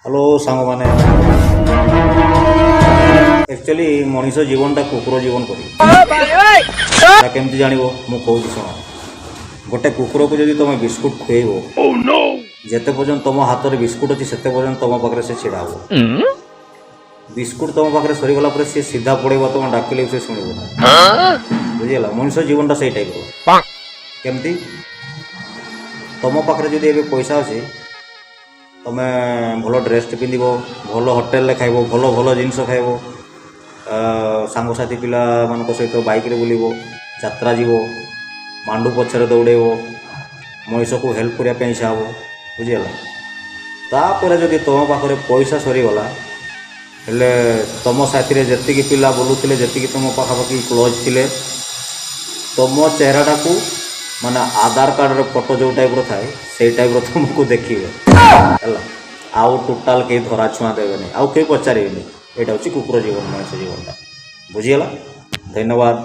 Hello सांग मैंने actually Manish जीवनटा कुकुर जीवन कर केमती जान मु कहूँ शुण गोटे कुकुर को जब तुम बिस्कुट खुएब जिते पर्यटन तुम हाथ में बिस्कुट अच्छी से पर्यटन तुम पाखे से छिड़ा हो बिस्कुट तुम पाखे सरीगला सी सीधा पड़ेगा तुम डाकिले से शुण बुझीगला मनुष्य जीवनटा से टाइप केमती तुम पाखे जब पैसा अच्छे तुम्हें भल ड्रेस पिंध भल होटेल खाइब भल भल जिनस खाइब सांगसाथी पिला मान सहित बाइक बुल यात्रा जीव मांडू पछरे दौड़ेब मनीष को हेल्प करने इच्छा हे बुझीगला तापर जब तुम पाखे पैसा सरीगला हेले तुम साथी जी पिला बुलूले जी तुम पाखापाखि क्लोज थे तुम चेहराटा को माने आधार कार्ड फोटो जो टाइप थाए से टाइप तुमको देखिए है आउ टोटाल कहीं धरा छुआ देवे आउ कहीं पचारे यहाँ हूँ कुकुर जीवन मनुष्य जीवनटा बुझीगला धन्यवाद।